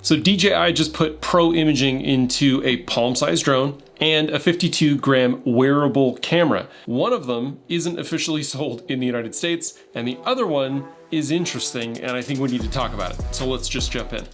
So DJI just put pro imaging into a palm-sized drone and a 52-gram wearable camera. One of them isn't officially sold in the United States, and the other one is interesting, and I think we need to talk about it. So let's just jump in.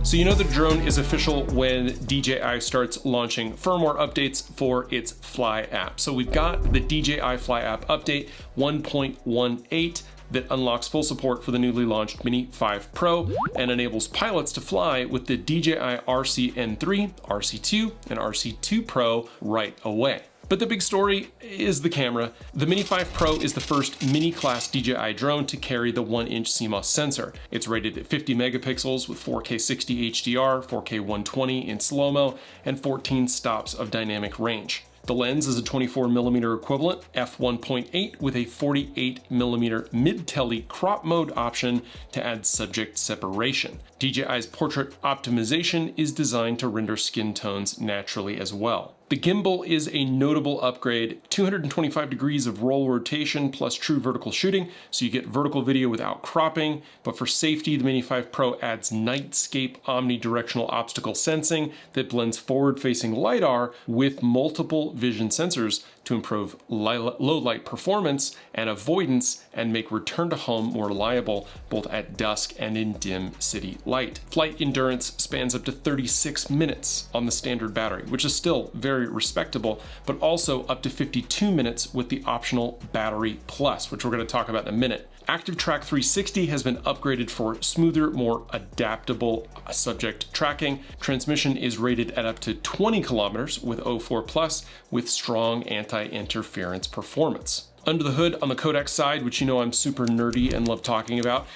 So you know the drone is official when DJI starts launching firmware updates for its Fly app. So we've got the DJI Fly app update 1.18 that unlocks full support for the newly launched Mini 5 Pro and enables pilots to fly with the DJI RC-N3, RC2, and RC2 Pro right away. But the big story is the camera. The Mini 5 Pro is the first mini-class DJI drone to carry the 1-inch CMOS sensor. It's rated at 50 megapixels with 4K 60 HDR, 4K 120 in slow-mo, and 14 stops of dynamic range. The lens is a 24mm equivalent f1.8 with a 48mm mid-tele crop mode option to add subject separation. DJI's portrait optimization is designed to render skin tones naturally as well. The gimbal is a notable upgrade, 225 degrees of roll rotation plus true vertical shooting, so you get vertical video without cropping. But for safety, the Mini 5 Pro adds Nightscape omnidirectional obstacle sensing that blends forward-facing LiDAR with multiple vision sensors to improve low light performance and avoidance and make return to home more reliable both at dusk and in dim city light. Flight endurance spans up to 36 minutes on the standard battery, which is still very respectable, but also up to 52 minutes with the optional Battery Plus, which we're going to talk about in a minute. Active Track 360 has been upgraded for smoother, more adaptable subject tracking. Transmission is rated at up to 20 kilometers with O4 Plus with strong anti-interference performance. Under the hood on the codec side, which you know I'm super nerdy and love talking about,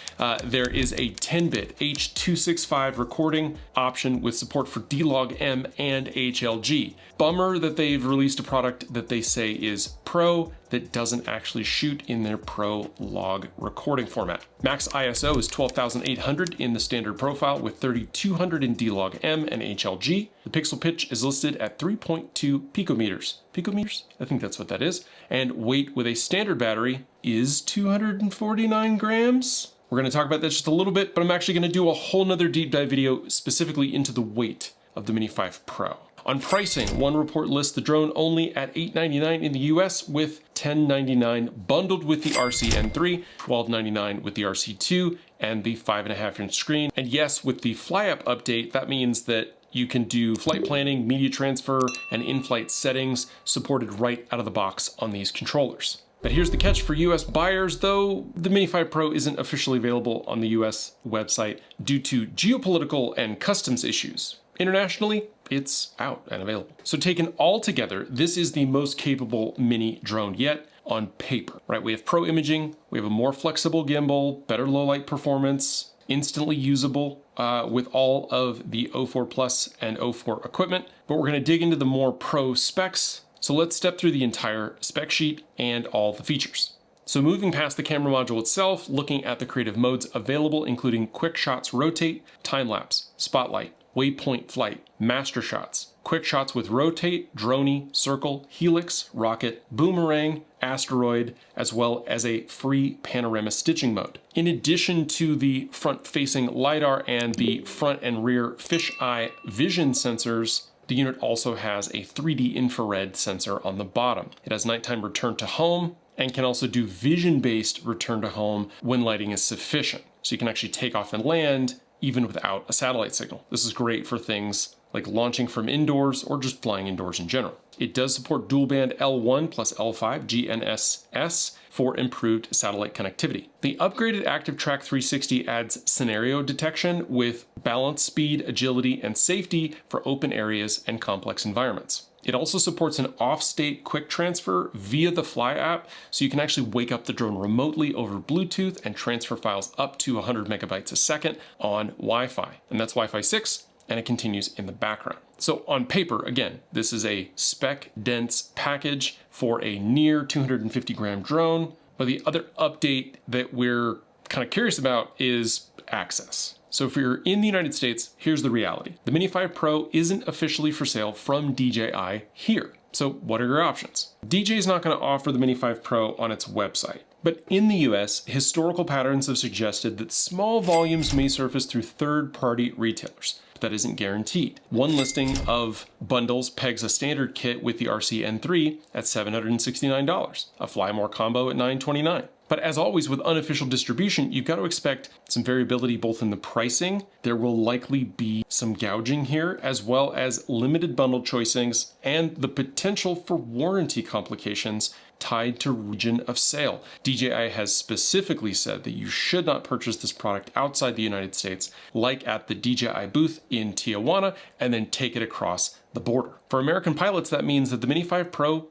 there is a 10-bit H.265 recording option with support for D-Log-M and HLG. Bummer that they've released a product that they say is Pro that doesn't actually shoot in their Pro log recording format. Max ISO is 12,800 in the standard profile with 3,200 in D-Log-M and HLG. The pixel pitch is listed at 3.2 picometers. Picometers? I think that's what that is. And weight with a standard battery is 249 grams. We're going to talk about that just a little bit, but I'm actually going to do a whole nother deep dive video specifically into the weight of the Mini 5 Pro. On pricing, one report lists the drone only at $899 in the US with $1099 bundled with the RC-N3, $1299 with the RC2 and the 5.5-inch screen. And yes, with the Fly app update, that means that you can do flight planning, media transfer, and in-flight settings supported right out of the box on these controllers. But here's the catch for US buyers, though the Mini 5 Pro isn't officially available on the US website due to geopolitical and customs issues. Internationally, it's out and available. So taken all together, this is the most capable mini drone yet on paper, right? We have pro imaging, we have a more flexible gimbal, better low light performance, instantly usable with all of the O4 Plus and O4 equipment, but we're gonna dig into the more pro specs. So let's step through the entire spec sheet and all the features. So moving past the camera module itself, looking at the creative modes available, including quick shots rotate, time lapse, spotlight, waypoint flight, master shots, quick shots with rotate, droney, circle, helix, rocket, boomerang, asteroid, as well as a free panorama stitching mode. In addition to the front-facing LiDAR and the front and rear fisheye vision sensors, the unit also has a 3D infrared sensor on the bottom. It has nighttime return to home and can also do vision-based return to home when lighting is sufficient. So you can actually take off and land even without a satellite signal. This is great for things like launching from indoors or just flying indoors in general. It does support dual band L1 plus L5 GNSS for improved satellite connectivity. The upgraded Active Track 360 adds scenario detection with balance, speed, agility, and safety for open areas and complex environments. It also supports an off-state quick transfer via the Fly app, so you can actually wake up the drone remotely over Bluetooth and transfer files up to 100 megabytes a second on Wi-Fi. And that's Wi-Fi 6, and it continues in the background. So on paper, again, this is a spec-dense package for a near 250-gram drone, but the other update that we're kind of curious about is access. So if you're in the United States, here's the reality. The Mini 5 Pro isn't officially for sale from DJI here. So what are your options? DJI is not going to offer the Mini 5 Pro on its website. But in the US, historical patterns have suggested that small volumes may surface through third-party retailers. But that isn't guaranteed. One listing of bundles pegs a standard kit with the RC-N3 at $769, a Fly More combo at $929. But as always with unofficial distribution, you've got to expect some variability both in the pricing. There will likely be some gouging here, as well as limited bundle choicings and the potential for warranty complications tied to region of sale. DJI has specifically said that you should not purchase this product outside the United States, like at the DJI booth in Tijuana, and then take it across the border. For American pilots, that means that the Mini 5 Pro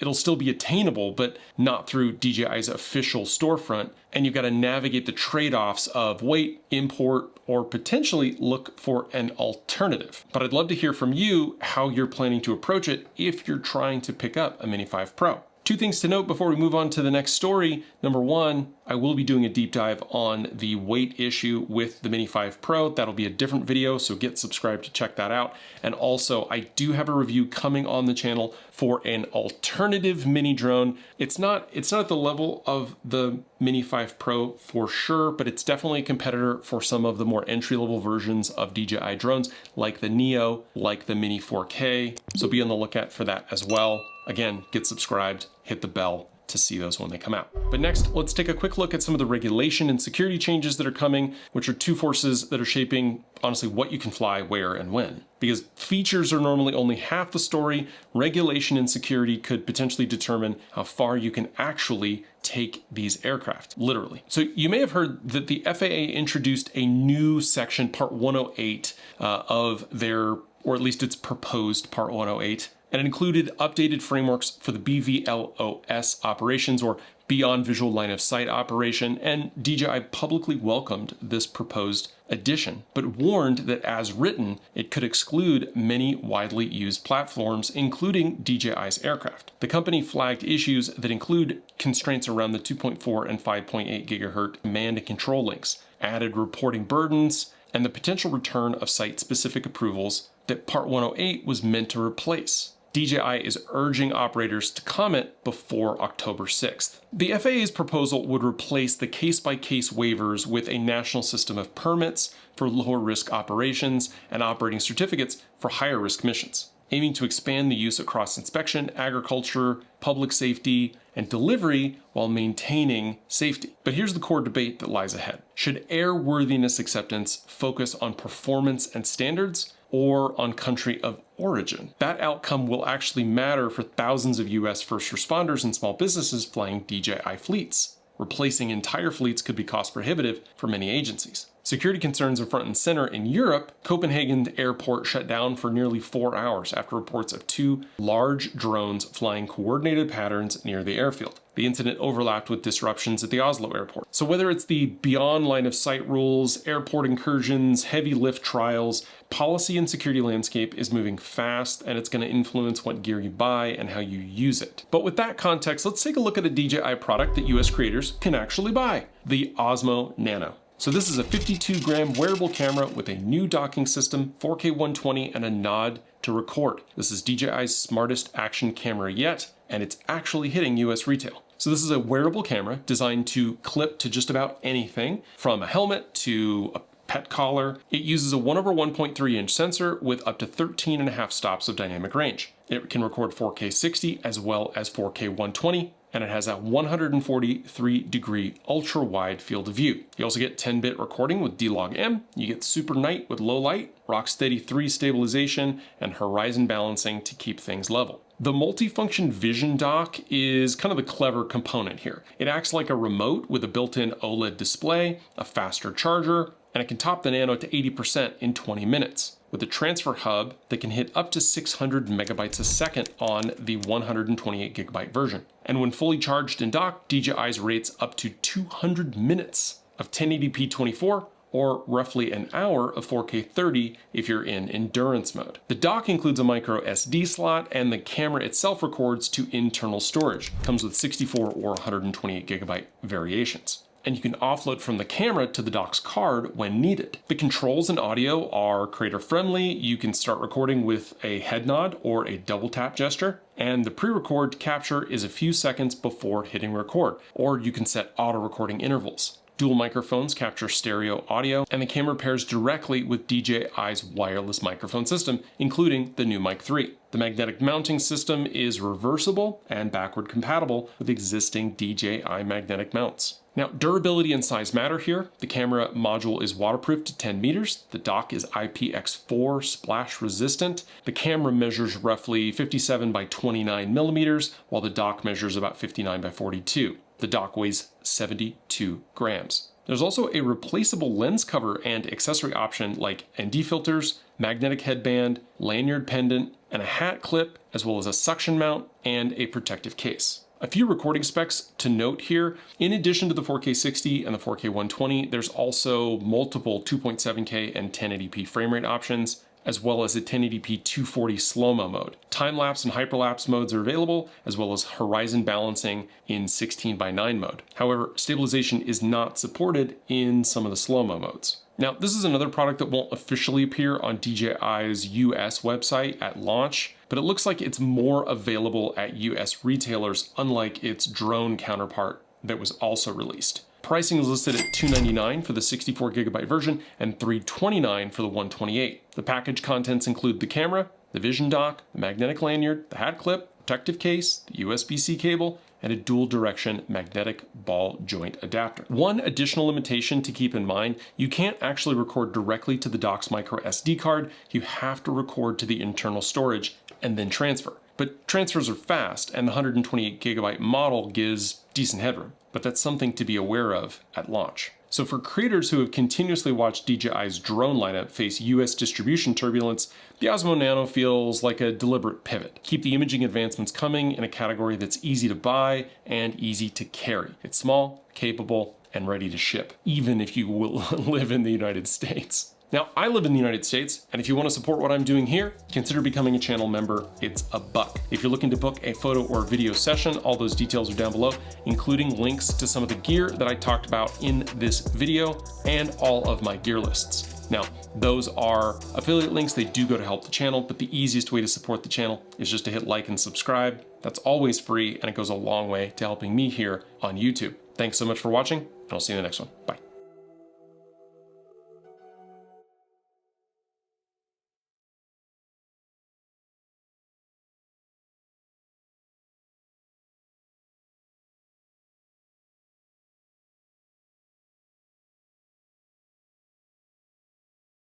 it'll still be attainable, but not through DJI's official storefront. And you've got to navigate the trade-offs of weight, import, or potentially look for an alternative. But I'd love to hear from you how you're planning to approach it if you're trying to pick up a Mini 5 Pro. Two things to note before we move on to the next story. Number one, I will be doing a deep dive on the weight issue with the Mini 5 Pro. That'll be a different video, so get subscribed to check that out. And also, I do have a review coming on the channel for an alternative mini drone. It's not at the level of the Mini 5 Pro for sure, but it's definitely a competitor for some of the more entry-level versions of DJI drones, like the Neo, like the Mini 4K. So be on the lookout for that as well. Again, get subscribed, hit the bell to see those when they come out. But next, let's take a quick look at some of the regulation and security changes that are coming, which are two forces that are shaping, honestly, what you can fly, where, and when. Because features are normally only half the story, regulation and security could potentially determine how far you can actually take these aircraft, literally. So you may have heard that the FAA introduced a new section, Part 108, of their, or at least its proposed Part 108, and it included updated frameworks for the BVLOS operations, or Beyond Visual Line of Sight operation, and DJI publicly welcomed this proposed addition, but warned that as written, it could exclude many widely used platforms, including DJI's aircraft. The company flagged issues that include constraints around the 2.4 and 5.8 gigahertz command and control links, added reporting burdens, and the potential return of site-specific approvals that Part 108 was meant to replace. DJI is urging operators to comment before October 6th. The FAA's proposal would replace the case-by-case waivers with a national system of permits for lower-risk operations and operating certificates for higher-risk missions, aiming to expand the use across inspection, agriculture, public safety, and delivery while maintaining safety. But here's the core debate that lies ahead. Should airworthiness acceptance focus on performance and standards, or on country of origin? That outcome will actually matter for thousands of US first responders and small businesses flying DJI fleets. Replacing entire fleets could be cost prohibitive for many agencies. Security concerns are front and center in Europe. Copenhagen airport shut down for nearly 4 hours after reports of 2 large drones flying coordinated patterns near the airfield. The incident overlapped with disruptions at the Oslo airport. So whether it's the beyond line of sight rules, airport incursions, heavy lift trials, policy and security landscape is moving fast, and it's going to influence what gear you buy and how you use it. But with that context, let's take a look at a DJI product that US creators can actually buy, the OSMO Nano. So this is a 52-gram wearable camera with a new docking system, 4K 120, and a nod to record. This is DJI's smartest action camera yet, and it's actually hitting US retail. So this is a wearable camera designed to clip to just about anything, from a helmet to a pet collar. It uses a 1/1.3-inch sensor with up to 13.5 stops of dynamic range. It can record 4K 60 as well as 4K 120, and it has a 143-degree ultra-wide field of view. You also get 10-bit recording with D-Log-M, you get Super Night with low light, Rocksteady 3 stabilization, and horizon balancing to keep things level. The multifunction vision dock is kind of the clever component here. It acts like a remote with a built-in OLED display, a faster charger, and it can top the Nano to 80% in 20 minutes, with a transfer hub that can hit up to 600 megabytes a second on the 128 gigabyte version. And when fully charged and docked, DJI's rates up to 200 minutes of 1080p 24, or roughly an hour of 4K 30 if you're in endurance mode. The dock includes a micro SD slot, and the camera itself records to internal storage. Comes with 64 or 128 gigabyte variations. and you can offload from the camera to the dock's card when needed. The controls and audio are creator friendly. You can start recording with a head nod or a double tap gesture, and the pre-record capture is a few seconds before hitting record, or you can set auto recording intervals. Dual microphones capture stereo audio, and the camera pairs directly with DJI's wireless microphone system, including the new Mic 3. The magnetic mounting system is reversible and backward compatible with existing DJI magnetic mounts. Now, durability and size matter here. The camera module is waterproof to 10 meters. The dock is IPX4 splash resistant. The camera measures roughly 57 by 29 millimeters, while the dock measures about 59 by 42. The dock weighs 72 grams. There's also a replaceable lens cover and accessory option like ND filters, magnetic headband, lanyard pendant, and a hat clip, as well as a suction mount and a protective case. A few recording specs to note here. In addition to the 4K 60 and the 4K 120, there's also multiple 2.7K and 1080p frame rate options, as well as a 1080p 240 slow-mo mode. Time-lapse and hyperlapse modes are available, as well as horizon balancing in 16:9 mode. However, stabilization is not supported in some of the slow-mo modes. Now, this is another product that won't officially appear on DJI's US website at launch, but it looks like it's more available at US retailers, unlike its drone counterpart that was also released. Pricing is listed at $299 for the 64GB version and $329 for the 128. The package contents include the camera, the vision dock, the magnetic lanyard, the hat clip, protective case, the USB-C cable, and a dual direction magnetic ball joint adapter. One additional limitation to keep in mind, you can't actually record directly to the dock's micro SD card. You have to record to the internal storage and then transfer. But transfers are fast, and the 128GB model gives decent headroom. But that's something to be aware of at launch. So for creators who have continuously watched DJI's drone lineup face US distribution turbulence, the OSMO Nano feels like a deliberate pivot. Keep the imaging advancements coming in a category that's easy to buy and easy to carry. It's small, capable, and ready to ship, even if you will live in the United States. Now, I live in the United States, and if you want to support what I'm doing here, consider becoming a channel member. It's $1. If you're looking to book a photo or video session, all those details are down below, including links to some of the gear that I talked about in this video and all of my gear lists. Now, those are affiliate links. They do go to help the channel, but the easiest way to support the channel is just to hit like and subscribe. That's always free, and it goes a long way to helping me here on YouTube. Thanks so much for watching, and I'll see you in the next one. Bye.